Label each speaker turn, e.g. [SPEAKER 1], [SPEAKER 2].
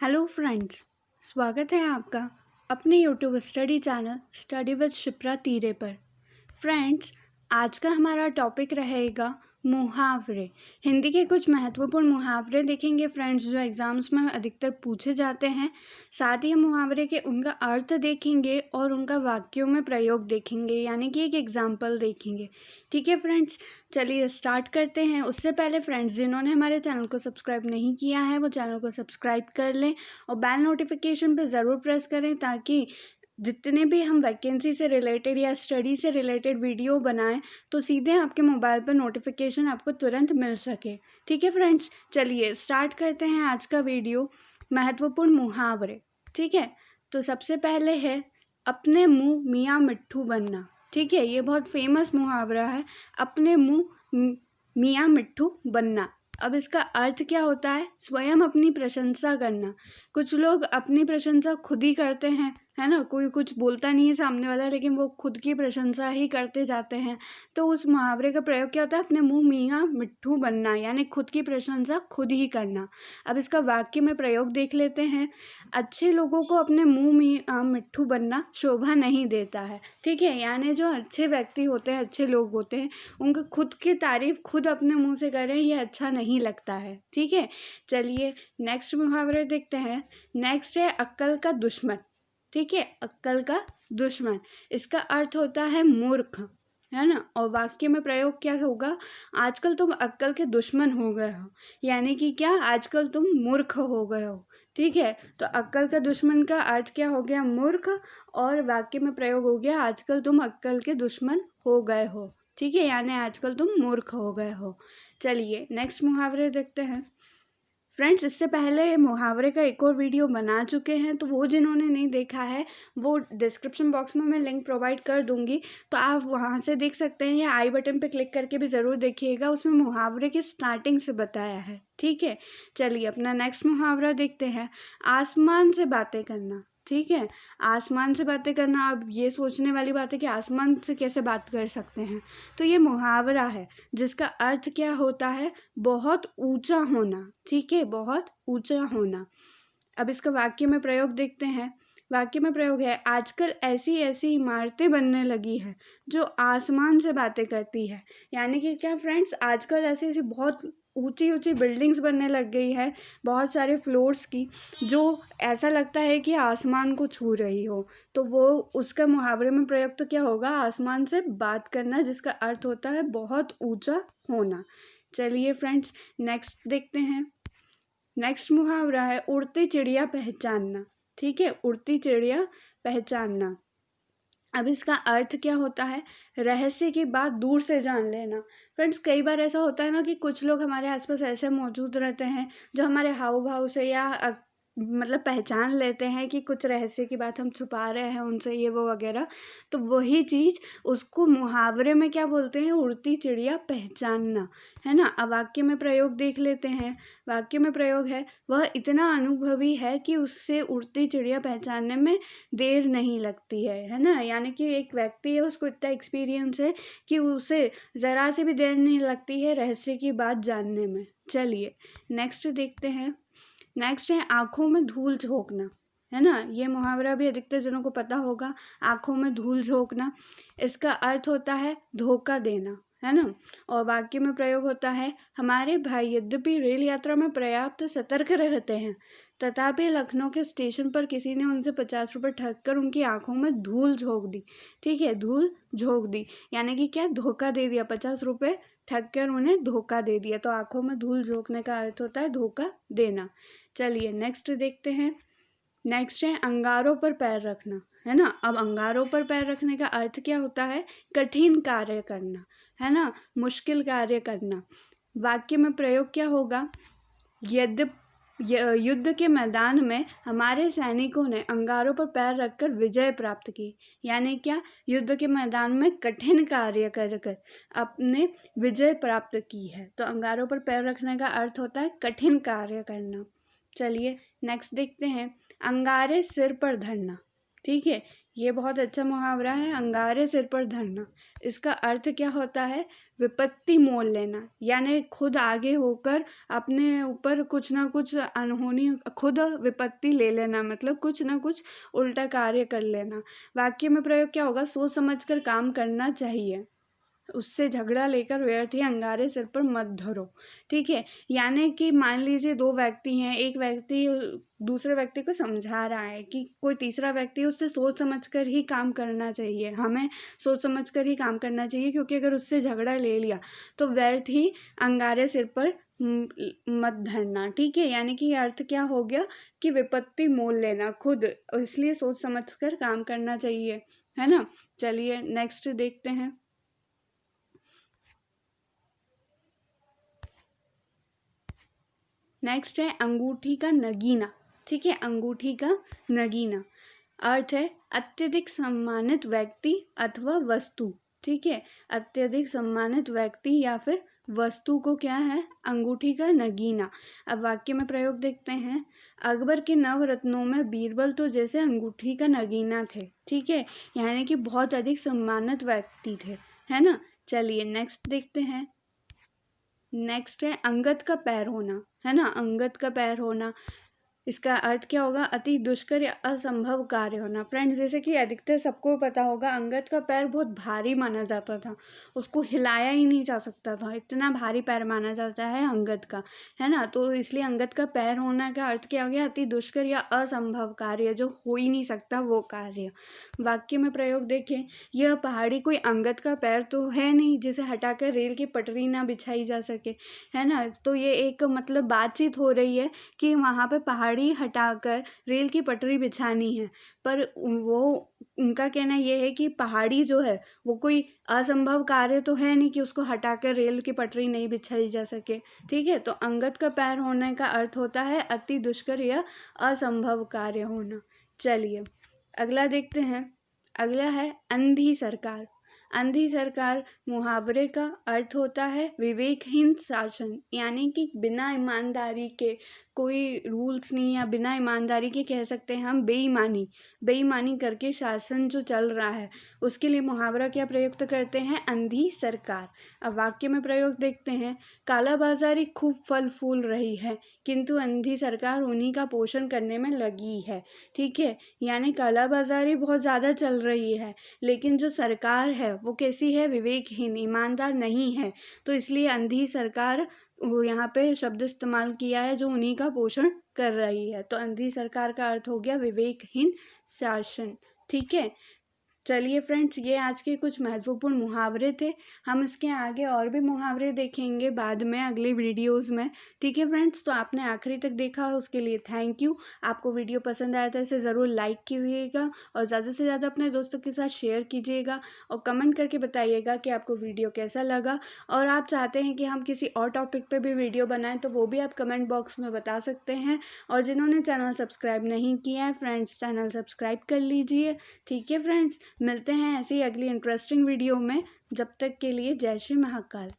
[SPEAKER 1] Hello friends, स्वागत है आपका अपने YouTube study channel study with Shipra तीरे पर। फ्रेंड्स, आज का हमारा टॉपिक रहेगा मुहावरे। हिंदी के कुछ महत्वपूर्ण मुहावरे देखेंगे फ्रेंड्स, जो एग्ज़ाम्स में अधिकतर पूछे जाते हैं। साथ ही हम मुहावरे के उनका अर्थ देखेंगे और उनका वाक्यों में प्रयोग देखेंगे, यानी कि एक एग्जाम्पल देखेंगे। ठीक है फ्रेंड्स, चलिए स्टार्ट करते हैं। उससे पहले फ्रेंड्स, जिन्होंने हमारे चैनल को सब्सक्राइब नहीं किया है वो चैनल को सब्सक्राइब कर लें और बेल नोटिफिकेशन पे ज़रूर प्रेस करें, ताकि जितने भी हम वैकेंसी से रिलेटेड या स्टडी से रिलेटेड वीडियो बनाएं तो सीधे आपके मोबाइल पर नोटिफिकेशन आपको तुरंत मिल सके। ठीक है फ्रेंड्स, चलिए स्टार्ट करते हैं आज का वीडियो। महत्वपूर्ण मुहावरे। ठीक है, तो सबसे पहले है अपने मुंह मियाँ मिट्ठू बनना। ठीक है, ये बहुत फेमस मुहावरा है, अपने मुंह मियाँ मिट्ठू बनना। अब इसका अर्थ क्या होता है? स्वयं अपनी प्रशंसा करना। कुछ लोग अपनी प्रशंसा खुद ही करते हैं, है ना। कोई कुछ बोलता नहीं है सामने वाला, लेकिन वो खुद की प्रशंसा ही करते जाते हैं। तो उस मुहावरे का प्रयोग क्या होता है? अपने मुंह मियाँ मिट्ठू बनना, यानी खुद की प्रशंसा खुद ही करना। अब इसका वाक्य में प्रयोग देख लेते हैं। अच्छे लोगों को अपने मुंह मियाँ मिट्ठू बनना शोभा नहीं देता है। ठीक है, यानी जो अच्छे व्यक्ति होते हैं, अच्छे लोग होते हैं, उनका खुद की तारीफ खुद अपने मुंह से करें, ये अच्छा नहीं लगता है। ठीक है, चलिए नेक्स्ट मुहावरे देखते हैं। नेक्स्ट है अक्ल का दुश्मन। ठीक है, अक्ल का दुश्मन, इसका अर्थ होता है मूर्ख, है ना। और वाक्य में प्रयोग क्या होगा? आजकल तुम अक्ल के दुश्मन हो गए हो, यानी कि क्या? आजकल तुम मूर्ख हो गए हो। ठीक है, तो अक्ल का दुश्मन का अर्थ क्या हो गया? मूर्ख। और वाक्य में प्रयोग हो गया आजकल तुम अक्ल के दुश्मन हो गए हो। ठीक है, यानी आजकल तुम मूर्ख हो गए हो। चलिए नेक्स्ट मुहावरे देखते हैं। फ्रेंड्स, इससे पहले मुहावरे का एक और वीडियो बना चुके हैं, तो वो जिन्होंने नहीं देखा है वो डिस्क्रिप्शन बॉक्स में मैं लिंक प्रोवाइड कर दूंगी, तो आप वहाँ से देख सकते हैं, या आई बटन पे क्लिक करके भी ज़रूर देखिएगा, उसमें मुहावरे की स्टार्टिंग से बताया है। ठीक है, चलिए अपना नेक्स्ट मुहावरा देखते हैं। आसमान से बातें करना। ठीक है, आसमान से बातें करना। अब ये सोचने वाली बात है कि आसमान से कैसे बात कर सकते हैं, तो ये मुहावरा है जिसका अर्थ क्या होता है? बहुत ऊंचा होना। ठीक है, बहुत ऊंचा होना। अब इसका वाक्य में प्रयोग देखते हैं। वाक्य में प्रयोग है आजकल ऐसी ऐसी इमारतें बनने लगी है जो आसमान से बातें करती है। यानी कि क्या फ्रेंड्स, आजकल ऐसी ऐसी बहुत ऊंची ऊंची बिल्डिंग्स बनने लग गई है, बहुत सारे फ्लोर्स की, जो ऐसा लगता है कि आसमान को छू रही हो। तो वो उसका मुहावरे में प्रयोग तो क्या होगा? आसमान से बात करना, जिसका अर्थ होता है बहुत ऊंचा होना। चलिए फ्रेंड्स, नेक्स्ट देखते हैं। नेक्स्ट मुहावरा है उड़ती चिड़िया पहचानना। ठीक है, उड़ती चिड़िया पहचानना। अब इसका अर्थ क्या होता है? रहस्य की बात दूर से जान लेना। फ्रेंड्स, कई बार ऐसा होता है ना कि कुछ लोग हमारे आसपास ऐसे मौजूद रहते हैं जो हमारे हाव भाव से या मतलब पहचान लेते हैं कि कुछ रहस्य की बात हम छुपा रहे हैं उनसे, ये वो वगैरह। तो वही चीज़ उसको मुहावरे में क्या बोलते हैं? उड़ती चिड़िया पहचानना, है ना। अब वाक्य में प्रयोग देख लेते हैं। वाक्य में प्रयोग है वह इतना अनुभवी है कि उससे उड़ती चिड़िया पहचानने में देर नहीं लगती है ना। यानी कि एक व्यक्ति है, उसको इतना एक्सपीरियंस है कि उसे ज़रा से भी देर नहीं लगती है रहस्य की बात जानने में। चलिए नेक्स्ट देखते हैं। नेक्स्ट है आँखों में धूल झोंकना, है ना। ये मुहावरा भी अधिकतर जनों को पता होगा, आँखों में धूल झोंकना। इसका अर्थ होता है धोखा देना, है ना। और वाक्य में प्रयोग होता है हमारे भाई यद्यपि रेल यात्रा में पर्याप्त सतर्क रहते हैं, तथापि लखनऊ के स्टेशन पर किसी ने उनसे 50 रुपये ठग कर उनकी आंखों में धूल झोंक दी। ठीक है, धूल झोंक दी, यानी कि क्या? धोखा दे दिया। 50 रुपये ठग कर उन्हें धोखा दे दिया, तो आंखों में धूल झोंकने का अर्थ होता है धोखा देना। चलिए नेक्स्ट देखते हैं। नेक्स्ट है अंगारों पर पैर रखना, है ना। अब अंगारों पर पैर रखने का अर्थ क्या होता है? कठिन कार्य करना, है ना, मुश्किल कार्य करना। वाक्य में प्रयोग क्या होगा? युद्ध के मैदान में हमारे सैनिकों ने अंगारों पर पैर रखकर विजय प्राप्त की। यानी क्या? युद्ध के मैदान में कठिन कार्य कर कर अपने विजय प्राप्त की है। तो अंगारों पर पैर रखने का अर्थ होता है कठिन कार्य करना। चलिए नेक्स्ट देखते हैं। अंगारे सिर पर धरना। ठीक है, ये बहुत अच्छा मुहावरा है, अंगारे सिर पर धरना। इसका अर्थ क्या होता है? विपत्ति मोल लेना, यानी खुद आगे होकर अपने ऊपर कुछ ना कुछ अनहोनी, खुद विपत्ति ले लेना, मतलब कुछ ना कुछ उल्टा कार्य कर लेना। वाक्य में प्रयोग क्या होगा? सोच समझकर काम करना चाहिए, उससे झगड़ा लेकर व्यर्थ ही अंगारे सिर पर मत धरो। ठीक है, यानी कि मान लीजिए दो व्यक्ति हैं, एक व्यक्ति दूसरे व्यक्ति को समझा रहा है कि कोई तीसरा व्यक्ति, उससे सोच समझकर ही काम करना चाहिए, हमें सोच समझकर ही काम करना चाहिए, क्योंकि अगर उससे झगड़ा ले लिया तो व्यर्थ ही अंगारे सिर पर मत धरना। ठीक है, यानी कि अर्थ क्या हो गया कि विपत्ति मोल लेना खुद, इसलिए सोच समझकर काम करना चाहिए, है ना। चलिए नेक्स्ट देखते हैं। नेक्स्ट है अंगूठी का नगीना। ठीक है, अंगूठी का नगीना अर्थ है अत्यधिक सम्मानित व्यक्ति अथवा वस्तु। ठीक है, अत्यधिक सम्मानित व्यक्ति या फिर वस्तु को क्या है? अंगूठी का नगीना। अब वाक्य में प्रयोग देखते हैं। अकबर के नवरत्नों में बीरबल तो जैसे अंगूठी का नगीना थे। ठीक है, यानी कि बहुत अधिक सम्मानित व्यक्ति थे, है ना। चलिए नेक्स्ट देखते हैं। नेक्स्ट है अंगद का पैर होना, है ना। अंगद का पैर होना, इसका अर्थ क्या होगा? अति दुष्कर या असंभव कार्य होना। फ्रेंड्स, जैसे कि अधिकतर सबको पता होगा, अंगद का पैर बहुत भारी माना जाता था, उसको हिलाया ही नहीं जा सकता था, इतना भारी पैर माना जाता है अंगद का, है ना। तो इसलिए अंगद का पैर होना का अर्थ क्या हो गया? अति दुष्कर या असंभव कार्य, जो हो ही नहीं सकता वो कार्य। वाक्य में प्रयोग देखें। यह पहाड़ी कोई अंगद का पैर तो है नहीं जिसे हटाकर रेल की पटरी ना बिछाई जा सके, है ना। तो ये एक मतलब बातचीत हो रही है कि वहाँ पे पहाड़ी हटाकर रेल की पटरी बिछानी है, पर वो उनका कहना ये है कि पहाड़ी जो है वो कोई असंभव कार्य तो है नहीं कि उसको हटाकर रेल की पटरी नहीं बिछाई जा सके। ठीक है, तो अंगद का पैर होने का अर्थ होता है अति दुष्कर या असंभव कार्य होना। चलिए अगला देखते हैं। अगला है अंधी सरकार। अंधी सरकार मुहावरे का अर्थ होता है विवेकहीन शासन, यानी कि बिना ईमानदारी के, कोई रूल्स नहीं, या बिना ईमानदारी के कह सकते हैं हम बेईमानी, बेईमानी करके शासन जो चल रहा है उसके लिए मुहावरा क्या प्रयुक्त करते हैं? अंधी सरकार। अब वाक्य में प्रयोग देखते हैं। कालाबाजारी खूब फल फूल रही है, किंतु अंधी सरकार उन्हीं का पोषण करने में लगी है। ठीक है, यानी कालाबाजारी बहुत ज़्यादा चल रही है, लेकिन जो सरकार है वो कैसी है? विवेकहीन, ईमानदार नहीं है, तो इसलिए अंधी सरकार वो यहाँ पे शब्द इस्तेमाल किया है, जो उन्हीं का पोषण कर रही है। तो अंधी सरकार का अर्थ हो गया विवेकहीन शासन। ठीक है, चलिए फ्रेंड्स, ये आज के कुछ महत्वपूर्ण मुहावरे थे। हम इसके आगे और भी मुहावरे देखेंगे बाद में अगले वीडियोस में। ठीक है फ्रेंड्स, तो आपने आखिरी तक देखा उसके लिए थैंक यू। आपको वीडियो पसंद आया तो इसे ज़रूर लाइक कीजिएगा और ज़्यादा से ज़्यादा अपने दोस्तों के साथ शेयर कीजिएगा और कमेंट करके बताइएगा कि आपको वीडियो कैसा लगा। और आप चाहते हैं कि हम किसी और टॉपिक पर भी वीडियो बनाएं तो वो भी आप कमेंट बॉक्स में बता सकते हैं। और जिन्होंने चैनल सब्सक्राइब नहीं किया है फ्रेंड्स, चैनल सब्सक्राइब कर लीजिए। ठीक है फ्रेंड्स, मिलते हैं ऐसी अगली इंटरेस्टिंग वीडियो में। जब तक के लिए जय श्री महाकाल।